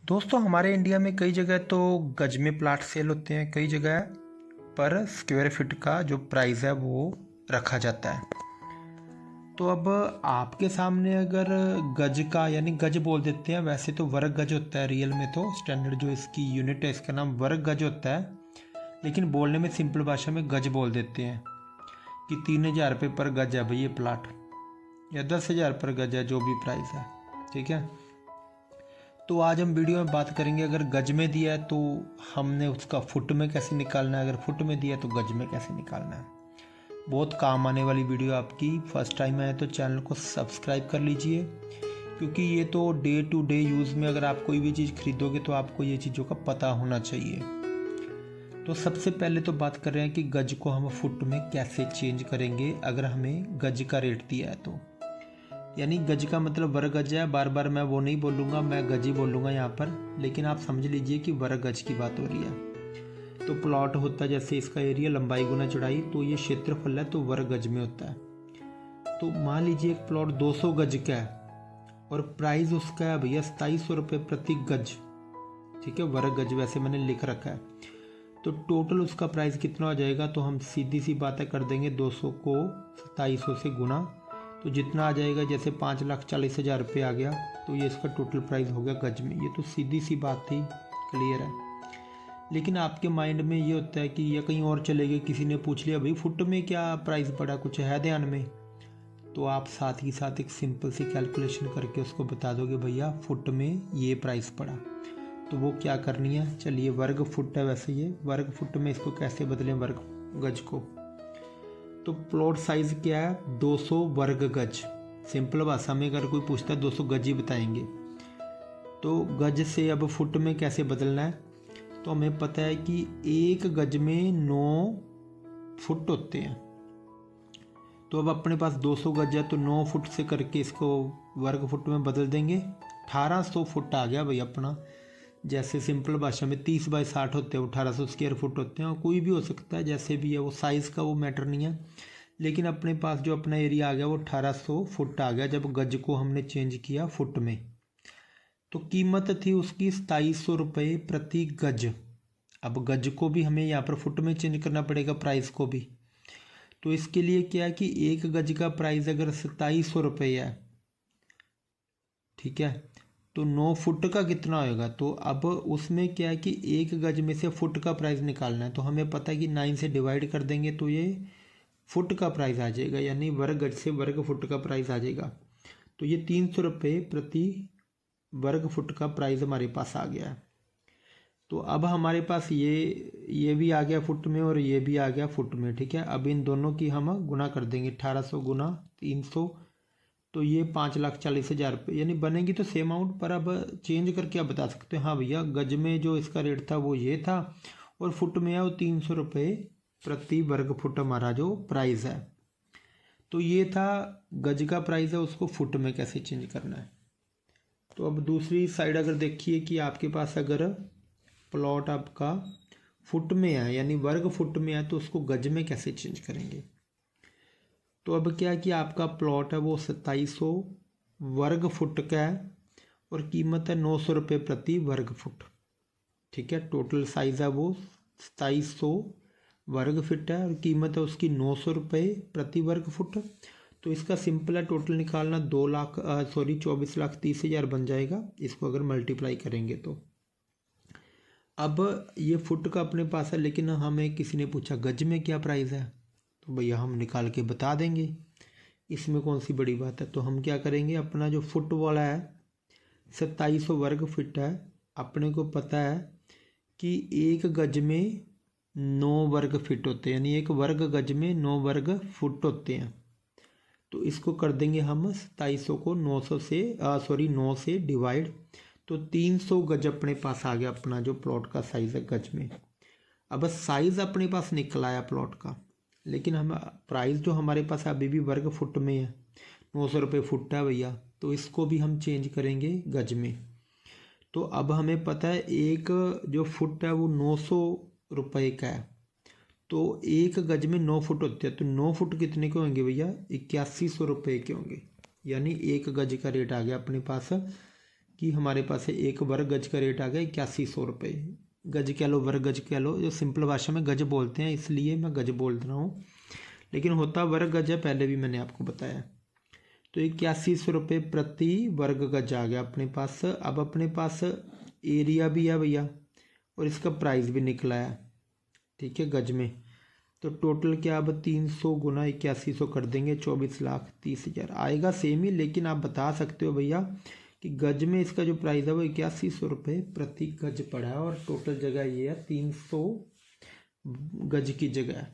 दोस्तों हमारे इंडिया में कई जगह तो गज में प्लाट सेल होते हैं, कई जगह पर स्क्वायर फीट का जो प्राइस है वो रखा जाता है। तो अब आपके सामने अगर गज का यानी गज बोल देते हैं, वैसे तो वर्ग गज होता है रियल में, तो स्टैंडर्ड जो इसकी यूनिट है इसका नाम वर्ग गज होता है, लेकिन बोलने में सिंपल भाषा में गज बोल देते हैं कि 3,000 रुपये पर गज है भाई ये प्लाट, या 10,000 पर गज है जो भी प्राइस है। ठीक है, तो आज हम वीडियो में बात करेंगे अगर गज में दिया है तो हमने उसका फुट में कैसे निकालना है, अगर फुट में दिया है तो गज में कैसे निकालना है। बहुत काम आने वाली वीडियो आपकी। फर्स्ट टाइम आए तो चैनल को सब्सक्राइब कर लीजिए, क्योंकि ये तो डे टू डे यूज़ में अगर आप कोई भी चीज़ खरीदोगे तो आपको ये चीज़ों का पता होना चाहिए। तो सबसे पहले तो बात कर रहे हैं कि गज को हम फुट में कैसे चेंज करेंगे अगर हमें गज का रेट दिया है तो। यानी गज का मतलब वर्ग गज है, बार बार मैं वो नहीं बोलूँगा, मैं गज ही बोलूँगा यहाँ पर, लेकिन आप समझ लीजिए कि वर्ग गज की बात हो रही है। तो प्लॉट होता है जैसे इसका एरिया लंबाई गुना चौड़ाई, तो ये क्षेत्रफल है तो वर्ग गज में होता है। तो मान लीजिए एक प्लॉट 200 गज का है और प्राइस उसका है भैया 2700 रुपये प्रति गज। ठीक है, वर्ग गज वैसे मैंने लिख रखा है। तो टोटल उसका प्राइस कितना हो जाएगा, तो हम सीधी सी बातें कर देंगे, 200 को 2700 से गुना, तो जितना आ जाएगा, जैसे 5,40,000 रुपये आ गया, तो ये इसका टोटल प्राइस हो गया गज में। ये तो सीधी सी बात ही क्लियर है। लेकिन आपके माइंड में ये होता है कि ये कहीं और चले गए, किसी ने पूछ लिया भाई फुट में क्या प्राइस पड़ा, कुछ है ध्यान में, तो आप साथ ही साथ एक सिंपल सी कैलकुलेशन करके उसको बता दोगे भैया फुट में ये प्राइस पड़ा। तो वो क्या करनी है, चलिए वर्ग फुट है वैसे ये, वर्ग फुट में इसको कैसे बदलें वर्ग गज को। तो प्लॉट साइज क्या है, 200 वर्ग गज। सिंपल भाषा में अगर कोई पूछता है 200 गज ही बताएंगे। तो गज से अब फुट में कैसे बदलना है, तो हमें पता है कि एक गज में 9 फुट होते हैं। तो अब अपने पास 200 गज है तो 9 फुट से करके इसको वर्ग फुट में बदल देंगे, 1800 फुट आ गया भाई अपना। जैसे सिंपल भाषा में 30 बाई 60 होते हैं, 1800 स्क्वायर फुट होते हैं, और कोई भी हो सकता है जैसे भी है, वो साइज़ का वो मैटर नहीं है। लेकिन अपने पास जो अपना एरिया आ गया वो 1800 फुट आ गया जब गज को हमने चेंज किया फुट में। तो कीमत थी उसकी 2700 रुपये प्रति गज। अब गज को भी हमें यहाँ पर फुट में चेंज करना पड़ेगा, प्राइस को भी। तो इसके लिए क्या है कि एक गज का प्राइस अगर 2700 रुपये है, ठीक है, तो 9 फुट का कितना होएगा, तो अब उसमें क्या है कि एक गज में से फुट का प्राइस निकालना है। तो हमें पता है कि 9 से डिवाइड कर देंगे तो ये फुट का प्राइस आ जाएगा, यानी वर्ग गज से वर्ग फुट का प्राइस आ जाएगा। तो ये 300 रुपये प्रति वर्ग फुट का प्राइस हमारे पास आ गया है। तो अब हमारे पास ये भी आ गया फुट में और ये भी आ गया फुट में। ठीक है, अब इन दोनों की हम गुना कर देंगे, 1800 गुना 300, तो ये 5,40,000 रुपये, यानी बनेगी तो सेम अमाउंट, पर अब चेंज करके आप बता सकते हैं हाँ भैया गज में जो इसका रेट था वो ये था और फुट में है वो 300 रुपये प्रति वर्ग फुट हमारा जो प्राइस है। तो ये था गज का प्राइस है, उसको फुट में कैसे चेंज करना है। तो अब दूसरी साइड अगर देखिए कि आपके पास अगर प्लॉट आपका फुट में है यानी वर्ग फुट में है, तो उसको गज में कैसे चेंज करेंगे। तो अब क्या है कि आपका प्लॉट है वो 2700 वर्ग फुट का है और कीमत है 900 रुपये प्रति वर्ग फुट। ठीक है, टोटल साइज़ है वो 2700 वर्ग फुट है और कीमत है उसकी 900 रुपये प्रति वर्ग फुट। तो इसका सिंपल है टोटल निकालना, 24,30,000 बन जाएगा इसको अगर मल्टीप्लाई करेंगे तो। अब ये फुट का अपने पास है, लेकिन हमें किसी ने पूछा गज में क्या प्राइस है, तो भैया हम निकाल के बता देंगे, इसमें कौन सी बड़ी बात है। तो हम क्या करेंगे, अपना जो फुट वाला है 2700 वर्ग फुट है, अपने को पता है कि एक गज में 9 वर्ग फुट होते हैं, यानी एक वर्ग गज में 9 वर्ग फुट होते हैं। तो इसको कर देंगे हम 2700 को 9 से डिवाइड, तो 300 गज अपने पास आ गया अपना जो प्लॉट का साइज़ है गज में। अब साइज़ अपने पास निकल आया प्लॉट का, लेकिन हम प्राइस जो हमारे पास अभी भी वर्ग फुट में है, 900 रुपये फुट है भैया, तो इसको भी हम चेंज करेंगे गज में। तो अब हमें पता है एक जो फुट है वो 900 रुपये का है, तो एक गज में 9 फुट होते हैं, तो 9 फुट कितने के होंगे भैया, 8100 रुपये के होंगे। यानी एक गज का रेट आ गया अपने पास कि हमारे पास है 1 वर्ग गज का रेट आ गया 8100 रुपये। गज कह लो, वर्ग गज कह लो, जो सिंपल भाषा में गज बोलते हैं, इसलिए मैं गज बोल रहा हूँ, लेकिन होता वर्ग गज है, पहले भी मैंने आपको बताया। तो 8100 रुपये प्रति वर्ग गज आ गया अपने पास। अब अपने पास एरिया भी है भैया, और इसका प्राइस भी निकला है, ठीक है, गज में। तो टोटल क्या, अब 300 गुना 8100 कर देंगे, 24,30,000 आएगा सेम ही, लेकिन आप बता सकते हो भैया कि गज में इसका जो प्राइस है वो 8100 रुपये प्रति गज पड़ा है, और टोटल जगह ये है 300 गज की जगह है।